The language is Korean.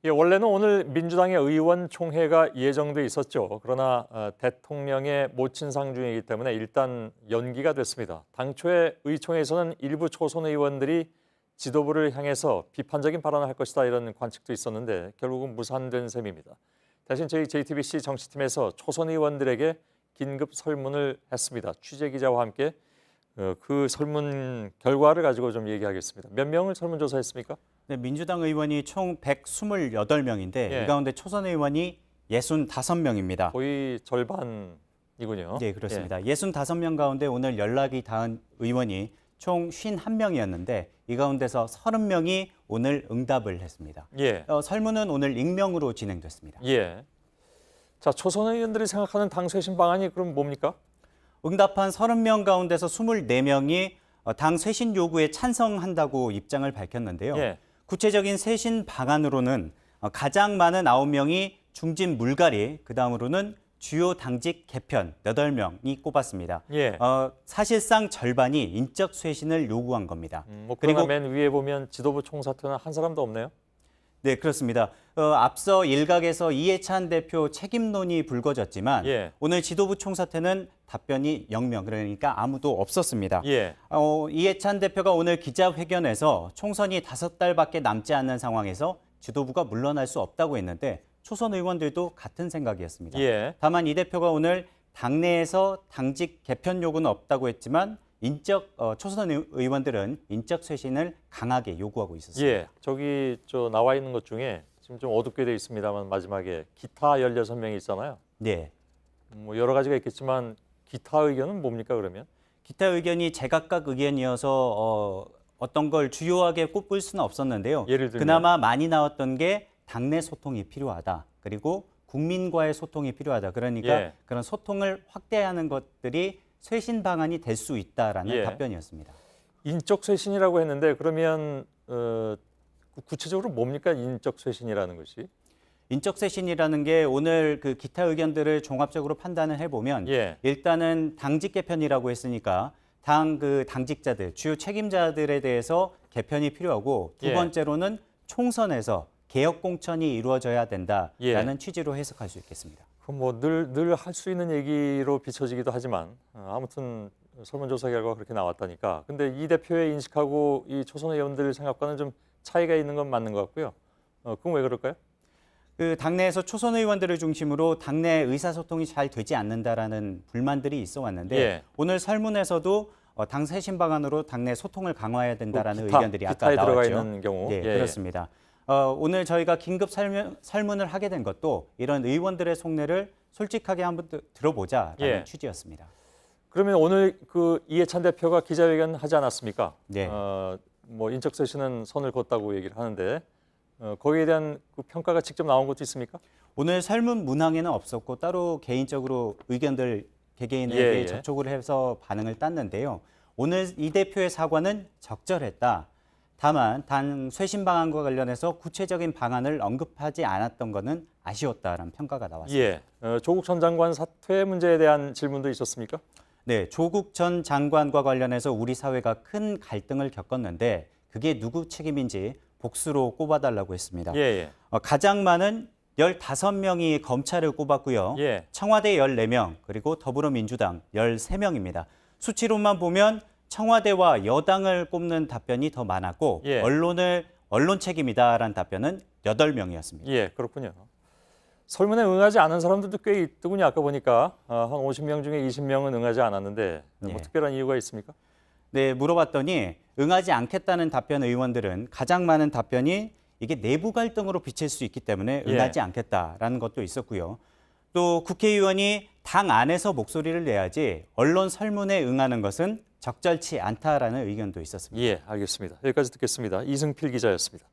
예, 원래는 오늘 민주당의 의원총회가 예정돼 있었죠. 그러나 대통령의 모친상 중이기 때문에 일단 연기가 됐습니다. 당초에 의총에서는 일부 초선 의원들이 지도부를 향해서 비판적인 발언을 할 것이다 이런 관측도 있었는데 결국은 무산된 셈입니다. 대신 저희 JTBC 정치팀에서 초선 의원들에게 긴급 설문을 했습니다. 취재 기자와 함께 그 설문 결과를 가지고 좀 얘기하겠습니다. 몇 명을 설문조사했습니까? 네, 민주당 의원이 총 128명인데 예. 이 가운데 초선 의원이 65명입니다. 거의 절반이군요. 네, 그렇습니다. 65명 가운데 오늘 연락이 닿은 의원이 총 51명이었는데 이 가운데서 30명이 오늘 응답을 했습니다. 예. 설문은 오늘 익명으로 진행됐습니다. 예. 자, 초선 의원들이 생각하는 당 쇄신 방안이 그럼 뭡니까? 응답한 30명 가운데서 24명이 당 쇄신 요구에 찬성한다고 입장을 밝혔는데요. 예. 구체적인 쇄신 방안으로는 가장 많은 9명이 중진 물갈이, 그다음으로는 주요 당직 개편 8명이 꼽았습니다. 예. 사실상 절반이 인적 쇄신을 요구한 겁니다. 그리고 맨 위에 보면 지도부 총사퇴는 한 사람도 없네요. 네, 그렇습니다. 앞서 일각에서 이해찬 대표 책임론이 불거졌지만 예. 오늘 지도부 총사퇴는 답변이 0명, 그러니까 아무도 없었습니다. 예. 이해찬 대표가 오늘 기자회견에서 총선이 5달밖에 남지 않는 상황에서 지도부가 물러날 수 없다고 했는데 초선 의원들도 같은 생각이었습니다. 예. 다만 이 대표가 오늘 당내에서 당직 개편 요구는 없다고 했지만 초선 의원들은 인적 쇄신을 강하게 요구하고 있었습니다. 예. 저기 나와 있는 것 중에 지금 좀 어둡게 돼 있습니다만 마지막에 기타 16명이 있잖아요. 네. 뭐 여러 가지가 있겠지만 기타 의견은 뭡니까 그러면? 기타 의견이 제각각 의견이어서 어떤 걸 주요하게 꼽을 수는 없었는데요. 예를 들면? 그나마 많이 나왔던 게 당내 소통이 필요하다. 그리고 국민과의 소통이 필요하다. 그러니까 예. 그런 소통을 확대하는 것들이 쇄신 방안이 될 수 있다라는 예. 답변이었습니다. 인적 쇄신이라고 했는데 그러면 구체적으로 뭡니까 인적 쇄신이라는 것이? 인적 쇄신이라는 게 오늘 그 기타 의견들을 종합적으로 판단을 해보면 예. 일단은 당직 개편이라고 했으니까 당직자들, 주요 책임자들에 대해서 개편이 필요하고 두 예. 번째로는 총선에서 개혁 공천이 이루어져야 된다라는 예. 취지로 해석할 수 있겠습니다. 그럼 뭐 늘 할 수 있는 얘기로 비춰지기도 하지만 아무튼 설문조사 결과가 그렇게 나왔다니까. 근데 이 대표의 인식하고 이 초선 의원들 생각과는 좀 차이가 있는 건 맞는 것 같고요. 그건 왜 그럴까요? 그 당내에서 초선 의원들을 중심으로 당내 의사소통이 잘 되지 않는다라는 불만들이 있어 왔는데 예. 오늘 설문에서도 당 쇄신 방안으로 당내 소통을 강화해야 된다라는 의견들이 아까 기타에 들어가 나왔죠. 있는 경우. 네, 예. 그렇습니다. 오늘 저희가 긴급 설문을 하게 된 것도 이런 의원들의 속내를 솔직하게 한번 들어보자라는 예. 취지였습니다. 그러면 오늘 그 이해찬 대표가 기자회견 하지 않았습니까? 네. 뭐 인적 쇄신은 선을 걷다고 얘기를 하는데 거기에 대한 그 평가가 직접 나온 것도 있습니까? 오늘 설문 문항에는 없었고 따로 개인적으로 의견들 개개인에게 예. 접촉을 해서 반응을 땄는데요. 오늘 이 대표의 사과는 적절했다. 다만 당 쇄신 방안과 관련해서 구체적인 방안을 언급하지 않았던 것은 아쉬웠다라는 평가가 나왔습니다. 예. 조국 전 장관 사퇴 문제에 대한 질문도 있었습니까? 네, 조국 전 장관과 관련해서 우리 사회가 큰 갈등을 겪었는데 그게 누구 책임인지 복수로 꼽아달라고 했습니다. 예. 가장 많은 15명이 검찰을 꼽았고요. 예. 청와대 14명, 그리고 더불어민주당 13명입니다. 수치로만 보면 청와대와 여당을 꼽는 답변이 더 많았고 예. 언론 책임이다라는 답변은 8명이었습니다. 예, 그렇군요. 설문에 응하지 않은 사람들도 꽤 있더군요. 아까 보니까 한 50명 중에 20명은 응하지 않았는데 뭐 예. 특별한 이유가 있습니까? 네, 물어봤더니 응하지 않겠다는 답변 의원들은 가장 많은 답변이 이게 내부 갈등으로 비칠 수 있기 때문에 응하지 않겠다라는 것도 있었고요. 또 국회의원이 당 안에서 목소리를 내야지 언론 설문에 응하는 것은 적절치 않다라는 의견도 있었습니다. 예, 알겠습니다. 여기까지 듣겠습니다. 이승필 기자였습니다.